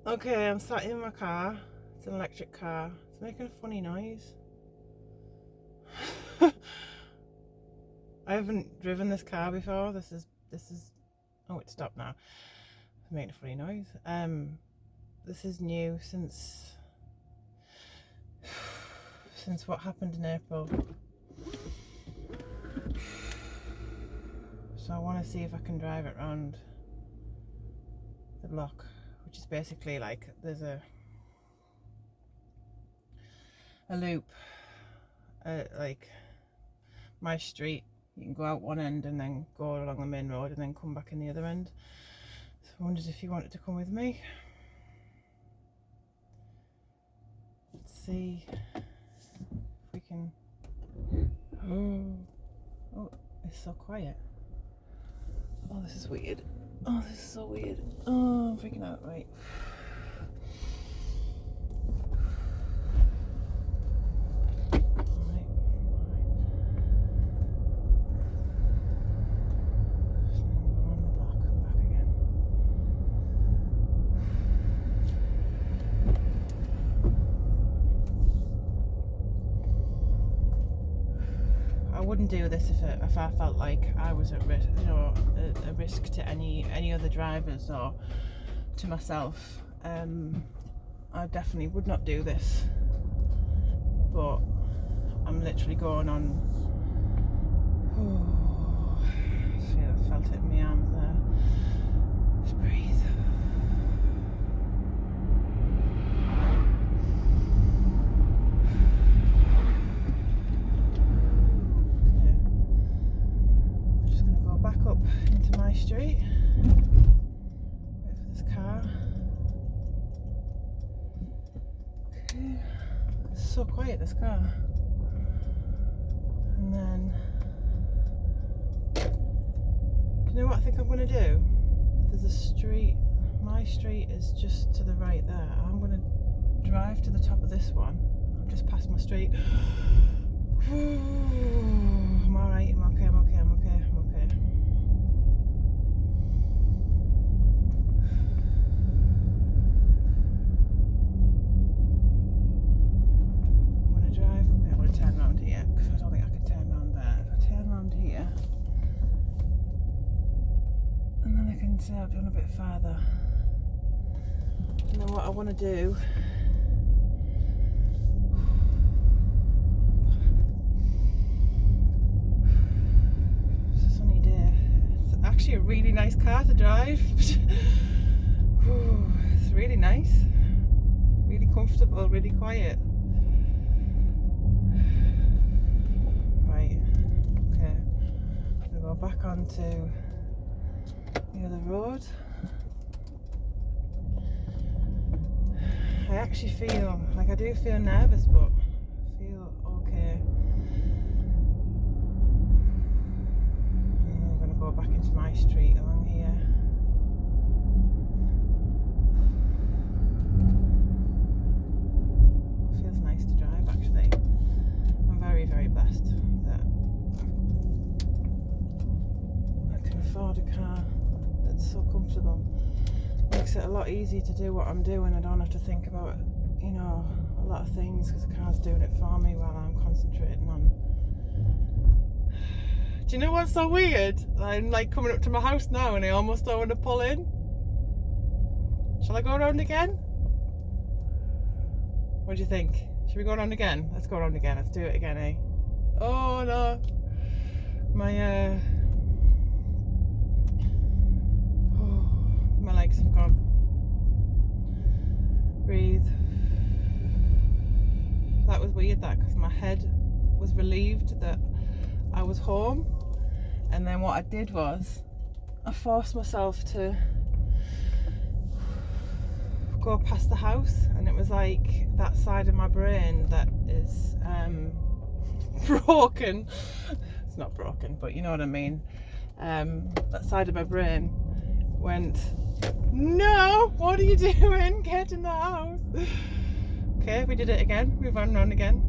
Okay, I'm sat in my car. It's an electric car. It's making a funny noise. I haven't driven this car before. This is oh, it stopped now. It's making a funny noise. This is new since what happened in April. So I want to see if I can drive it around the block, which is basically like there's a loop, like my street. You can go out one end and then go along the main road and then come back in the other end. So I wondered if you wanted to come with me. Let's see if we can. Oh, it's so quiet. Oh, this is weird. Oh, this is so weird. Oh, I'm freaking out. Right. I wouldn't do this if I felt like I was at risk, a risk to any other drivers or to myself. I definitely would not do this. But I'm literally going on. Oh, I felt it in my arms there. Just breathe. Up into my street. Wait for this car. Okay. It's so quiet, this car. And then, do you know what I think I'm going to do? There's a street. My street is just to the right there. I'm going to drive to the top of this one. I've just passed my street. I'm alright. I'm okay. Turn around here because I don't think I can turn around there. If I turn around here and then I can say I've gone a bit further, and then what I want to do it's a sunny day. It's actually a really nice car to drive. It's really nice, really comfortable, really quiet. Go back onto the other road. I actually feel like I do feel nervous, but I feel okay. I'm going to go back into my street along here. It feels nice to drive, actually. I'm very, very blessed that afford a car that's so comfortable. Makes it a lot easier to do what I'm doing. I don't have to think about, a lot of things because the car's doing it for me while I'm concentrating on. Do you know what's so weird? I'm like coming up to my house now and I almost don't want to pull in. Shall I go around again? What do you think? Should we go around again? Let's go around again. Let's do it again, eh? Oh no. My legs have gone. Breathe. That was weird, because my head was relieved that I was home, and then what I did was I forced myself to go past the house, and it was like that side of my brain that is broken. It's not broken, but you know what I mean. That side of my brain went, no, what are you doing? Get in the house. Okay, we did it again. We've run around again.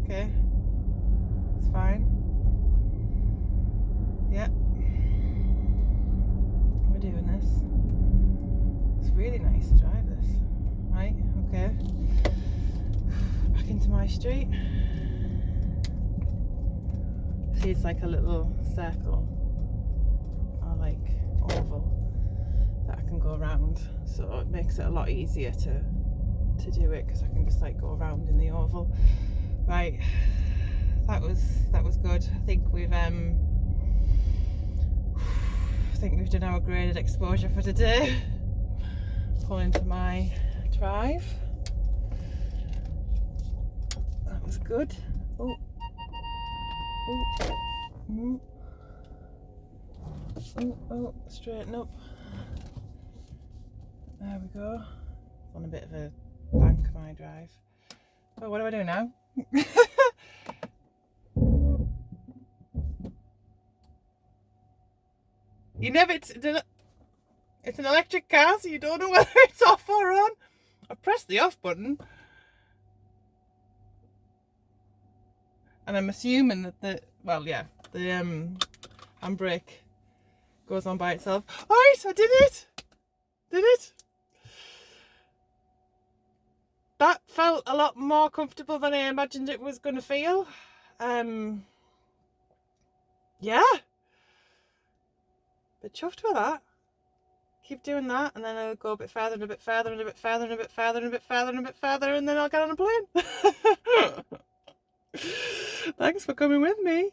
Okay, it's fine. Yeah, we're doing this. It's really nice to drive this. Okay. Back into my street. See, it's like a little circle or like oval that I can go around, so it makes it a lot easier to do it because I can just like go around in the oval. Right, that was good. I think we've done our graded exposure for today. Pull into my drive. That was good. Oh. Oh. Oh, straighten up. There we go. On a bit of a bank, my drive. Oh, what do I do now? You never, it's an electric car, so you don't know whether it's off or on. I pressed the off button. And I'm assuming that the handbrake goes on by itself. Alright, I did it! Did it? That felt a lot more comfortable than I imagined it was going to feel. Yeah. Bit chuffed with that. Keep doing that, and then I'll go a bit further and a bit further and a bit further and a bit further and a bit further and a bit further, and then I'll get on a plane. Thanks for coming with me.